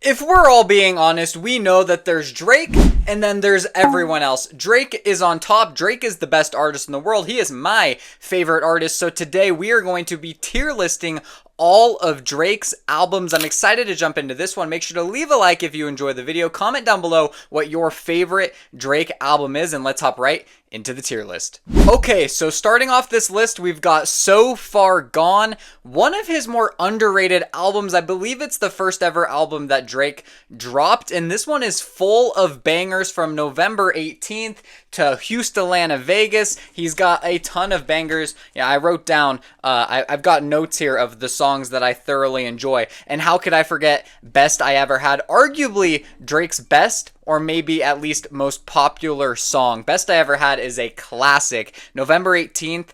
If we're all being honest, we know that there's Drake and then there's everyone else. Drake is on top. Drake is the best artist in the world. He is my favorite artist. So today we are going to be tier listing all of Drake's albums. I'm excited to jump into this one. Make sure to leave a like if you enjoy the video. Comment down below what your favorite Drake album is, and let's hop right into the tier list. Okay, so starting off this list, we've got So Far Gone, one of his more underrated albums. I believe it's the first ever album that Drake dropped, and this one is full of bangers from November 18th to Houston, Atlanta, Vegas. He's got a ton of bangers. Yeah, I wrote down, I've got notes here of the songs that I thoroughly enjoy. And how could I forget Best I Ever Had? Arguably Drake's best, or maybe at least most popular song. Best I Ever Had is a classic. November 18th,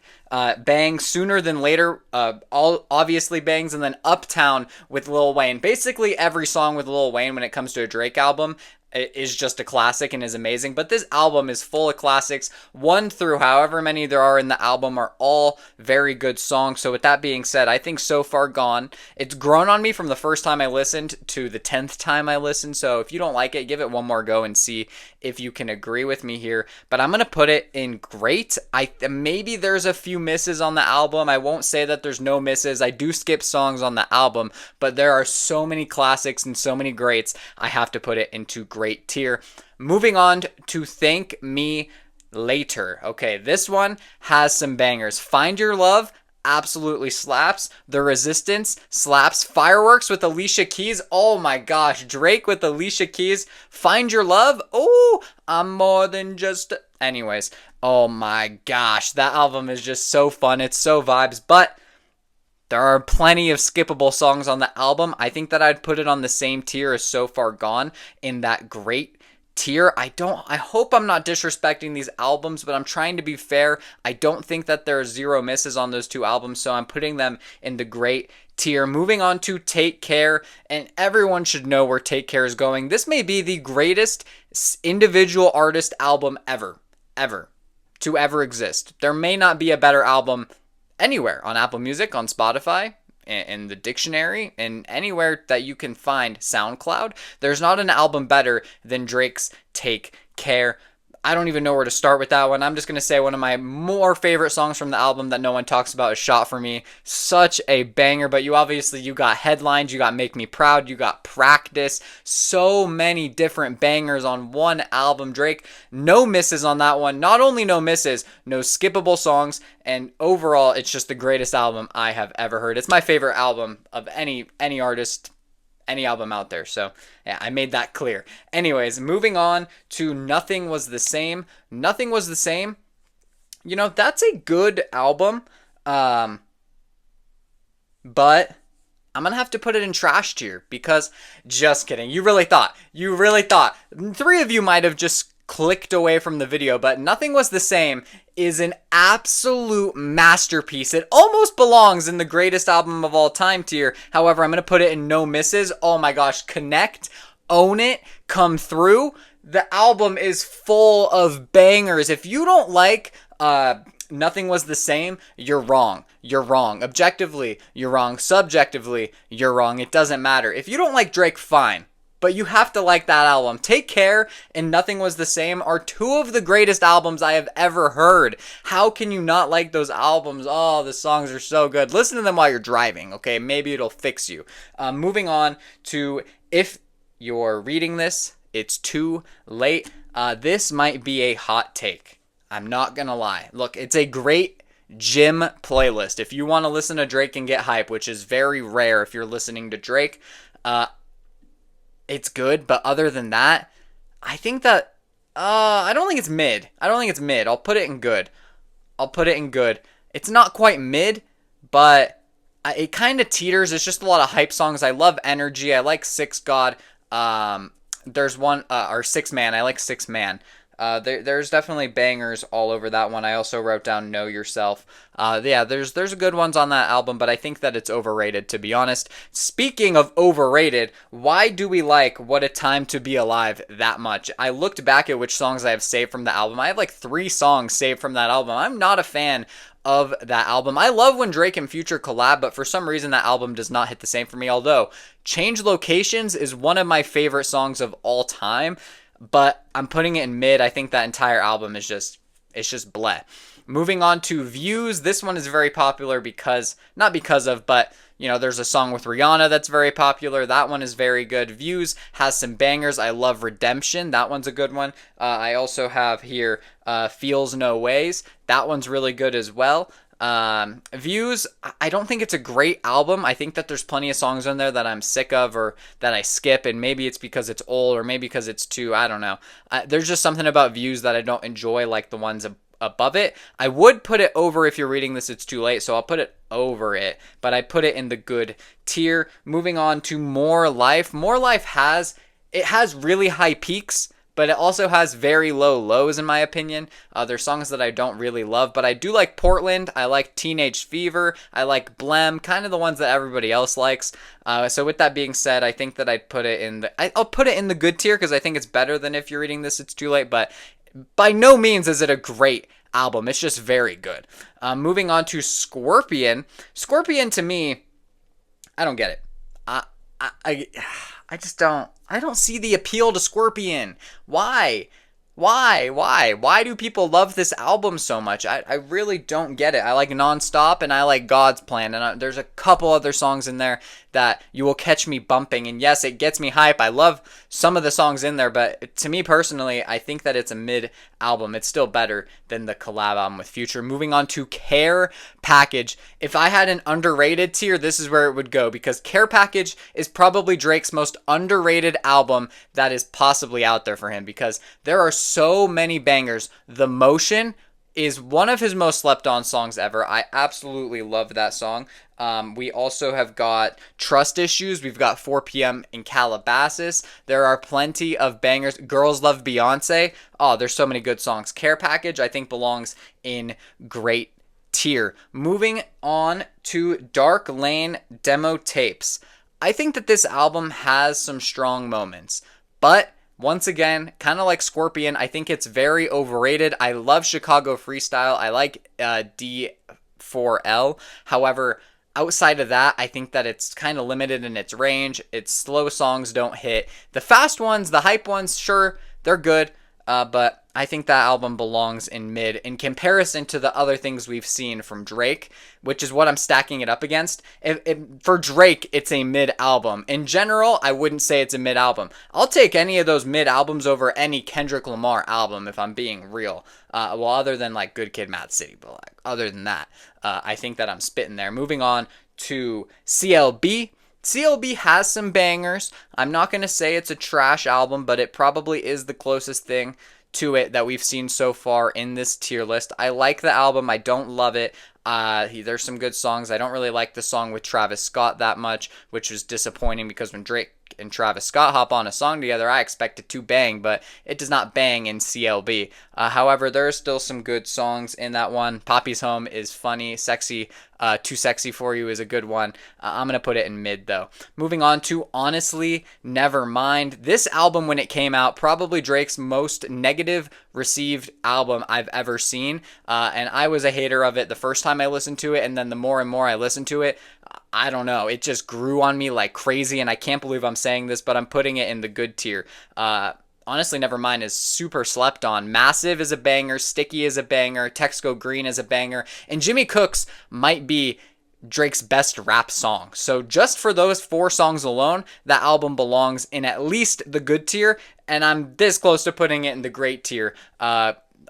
bang. Sooner Than Later, all obviously bangs. And then Uptown with Lil Wayne. Basically every song with Lil Wayne when it comes to a Drake album is just a classic and is amazing. But this album is full of classics. 1 through however many there are in the album are all very good songs. So with that being said, I think So Far Gone, it's grown on me from the first time I listened to the 10th time I listened. So if you don't like it, give it one more go and see if you can agree with me here. But I'm going to put it in great. Maybe there's a few misses on the album. I won't say that there's no misses. I do skip songs on the album, but there are so many classics and so many greats. I have to put it into great tier. Moving on to Thank Me Later. Okay, this one has some bangers. Find Your Love absolutely slaps. The Resistance slaps. Fireworks with Alicia Keys. Oh my gosh. Drake with Alicia Keys. Find Your Love. Oh, I'm more than just... Anyways. Oh my gosh. That album is just so fun. It's so vibes. But there are plenty of skippable songs on the album. I think that I'd put it on the same tier as So Far Gone in that great tier. I hope I'm not disrespecting these albums, but I'm trying to be fair. I don't think that there are zero misses on those two albums, so I'm putting them in the great tier. Moving on to Take Care, and everyone should know where Take Care is going. This may be the greatest individual artist album ever to ever exist. There may not be a better album anywhere on Apple Music, on Spotify, in the dictionary, and anywhere that you can find SoundCloud. There's not an album better than Drake's Take Care. I don't even know where to start with that one. I'm just going to say one of my more favorite songs from the album that no one talks about is Shot For Me. Such a banger, but you got Headlines, you got Make Me Proud, you got Practice. So many different bangers on one album. Drake, no misses on that one. Not only no misses, no skippable songs, and overall, it's just the greatest album I have ever heard. It's my favorite album of any artist, any album out there. So yeah, I made that clear. Anyways, moving on to Nothing Was the Same. Nothing Was the Same. You know, that's a good album. But I'm going to have to put it in trash tier because, just kidding. You really thought. 3 of you might have just clicked away from the video, but Nothing Was the Same is an absolute masterpiece. It almost belongs in the greatest album of all time tier. However, I'm going to put it in no misses. Oh my gosh, Connect, Own It, Come Through. The album is full of bangers. If you don't like Nothing Was the Same, you're wrong. You're wrong. Objectively, you're wrong. Subjectively, you're wrong. It doesn't matter. If you don't like Drake, fine. But you have to like that album. Take Care and Nothing Was the Same are 2 of the greatest albums I have ever heard. How can you not like those albums? Oh, the songs are so good. Listen to them while you're driving, okay? Maybe it'll fix you. Moving on to If You're Reading This, It's Too Late. This might be a hot take. I'm not gonna lie. Look, it's a great gym playlist. If you want to listen to Drake and get hype, which is very rare if you're listening to Drake, it's good, but other than that, I think that, I don't think it's mid. I'll put it in good. It's not quite mid, but it kind of teeters. It's just a lot of hype songs. I love Energy. I like Six God. There's one, or Six Man. I like Six Man. There's definitely bangers all over that one. I also wrote down Know Yourself. Yeah, there's good ones on that album, but I think that it's overrated, to be honest. Speaking of overrated, why do we like What a Time to Be Alive that much? I looked back at which songs I have saved from the album. I have like 3 songs saved from that album. I'm not a fan of that album. I love when Drake and Future collab, but for some reason that album does not hit the same for me. Although Change Locations is one of my favorite songs of all time, but I'm putting it in mid. I think that entire album is just bleh. Moving on to Views. This one is very popular because, not because of, but there's a song with Rihanna that's very popular. That one is very good. Views has some bangers. I love Redemption. That one's a good one. I also have here Feels No Ways. That one's really good as well. Views, I don't think it's a great album. I think that there's plenty of songs on there that I'm sick of or that I skip, and maybe it's because it's old or maybe because it's too, I don't know. There's just something about Views that I don't enjoy like the ones above it. I would put it over. If you're reading this, it's too late, so I'll put it over it, but I put it in the good tier. Moving on to More Life. More Life has really high peaks, but it also has very low lows in my opinion. There's songs that I don't really love, but I do like Portland. I like Teenage Fever. I like Blem, kind of the ones that everybody else likes. So with that being said, I think that I'd put it in I'll put it in the good tier because I think it's better than If You're Reading This, It's Too Late, but by no means is it a great album. It's just very good. Moving on to Scorpion. Scorpion, to me, I don't get it. I just don't. I don't see the appeal to Scorpion. Why? Why do people love this album so much? I really don't get it. I like Nonstop and I like God's Plan, and there's a couple other songs in there that you will catch me bumping, and yes, it gets me hype. I love some of the songs in there, but to me personally, I think that it's a mid album. It's still better than the collab album with Future. Moving on to Care Package. If I had an underrated tier, this is where it would go, because Care Package is probably Drake's most underrated album that is possibly out there for him, because there are so many bangers. The Motion is one of his most slept on songs ever. I absolutely love that song. We also have got Trust Issues. We've got 4 p.m. in Calabasas. There are plenty of bangers. Girls Love Beyonce. Oh, there's so many good songs. Care Package, I think, belongs in great tier. Moving on to Dark Lane Demo Tapes. I think that this album has some strong moments, but once again, kind of like Scorpion, I think it's very overrated. I love Chicago Freestyle. I like D4L. However, outside of that, I think that it's kind of limited in its range. Its slow songs don't hit. The fast ones, the hype ones, sure, they're good. But I think that album belongs in mid in comparison to the other things we've seen from Drake, which is what I'm stacking it up against. For Drake, it's a mid album. In general, I wouldn't say it's a mid album. I'll take any of those mid albums over any Kendrick Lamar album if I'm being real. Well, other than like Good Kid, Mad City, but like, other than that, I think that I'm spitting there. Moving on to CLB. CLB has some bangers. I'm not going to say it's a trash album, but it probably is the closest thing to it that we've seen so far in this tier list. I like the album. I don't love it. There's some good songs. I don't really like the song with Travis Scott that much, which was disappointing because when Drake and Travis Scott hop on a song together, I expect it to bang, but it does not bang in CLB. However, there are still some good songs in that one. Poppy's Home is funny. Sexy, Too Sexy For You is a good one. I'm going to put it in mid, though. Moving on to Honestly Nevermind. This album, when it came out, probably Drake's most negative received album I've ever seen, and I was a hater of it the first time I listened to it, and then the more and more I listened to it, I don't know, it just grew on me like crazy, and I can't believe I'm saying this, but I'm putting it in the good tier. Honestly Nevermind is super slept on. Massive is a banger, Sticky is a banger, Text Go Green is a banger, and Jimmy Cooks might be Drake's best rap song. So just for those 4 songs alone, that album belongs in at least the good tier, and I'm this close to putting it in the great tier.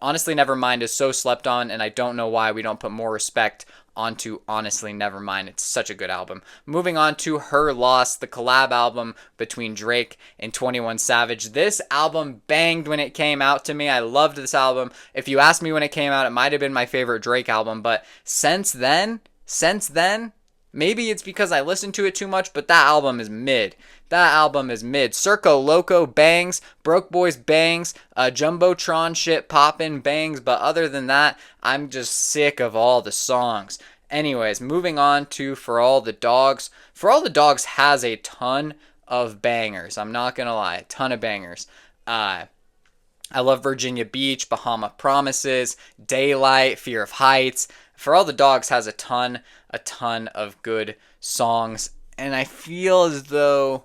Honestly Nevermind is so slept on, and I don't know why we don't put more respect onto Honestly Nevermind. It's such a good album. Moving on to Her Loss, the collab album between Drake and 21 Savage. This album banged when it came out to me. I loved this album. If you asked me when it came out, it might have been my favorite Drake album, but since then, Maybe it's because I listen to it too much, but that album is mid. That album is mid. Circo Loco bangs, Broke Boys bangs, Jumbotron shit poppin' bangs, but other than that, I'm just sick of all the songs. Anyways, moving on to For All the Dogs. For All the Dogs has a ton of bangers. I'm not gonna lie, a ton of bangers. I love Virginia Beach, Bahama Promises, Daylight, Fear of Heights. For All the Dogs has a ton of good songs, and I feel as though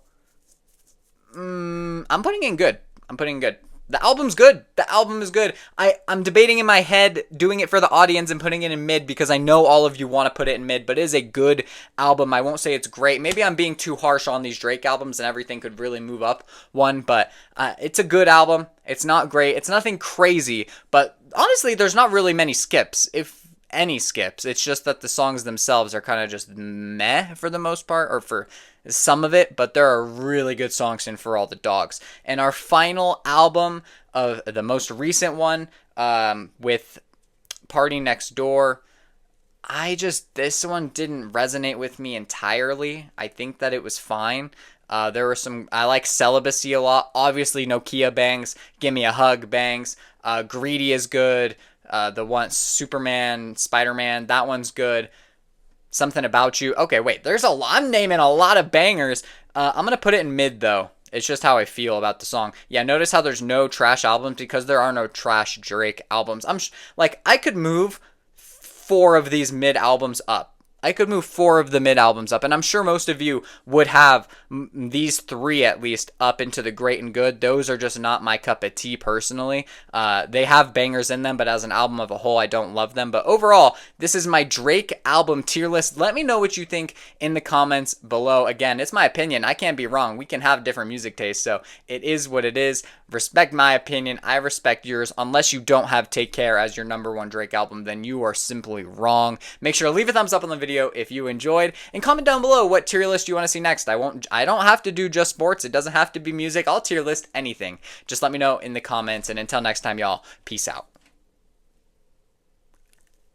I'm putting in good. I'm putting in good. The album's good. The album is good. I'm debating in my head doing it for the audience and putting it in mid because I know all of you want to put it in mid, but it is a good album. I won't say it's great. Maybe I'm being too harsh on these Drake albums and everything could really move up one, but it's a good album. It's not great. It's nothing crazy, but honestly, there's not really many skips. If any skips. It's just that the songs themselves are kind of just meh for the most part, or for some of it, but there are really good songs in For All the Dogs. And our final album of the most recent one, with Party Next Door, this one didn't resonate with me entirely. I think that it was fine. There were some, I like Celibacy a lot. Obviously, Nokia bangs, Gimme a Hug bangs. Greedy is good. The one, Superman, Spider-Man, that one's good. Something About You. Okay, wait, I'm naming a lot of bangers. I'm going to put it in mid, though. It's just how I feel about the song. Yeah, notice how there's no trash albums because there are no trash Drake albums. I could move 4 of these mid albums up. I could move 4 of the mid albums up, and I'm sure most of you would have these 3 at least up into the great and good. Those are just not my cup of tea personally. They have bangers in them, but as an album of a whole, I don't love them. But overall, this is my Drake album tier list. Let me know what you think in the comments below. Again, it's my opinion. I can't be wrong. We can have different music tastes, so it is what it is. Respect my opinion. I respect yours. Unless you don't have Take Care as your #1 Drake album, then you are simply wrong. Make sure to leave a thumbs up on the video if you enjoyed, and comment down below what tier list you want to see next. I don't have to do just sports. It doesn't have to be music. I'll tier list anything. Just let me know in the comments, and until next time, y'all, peace out.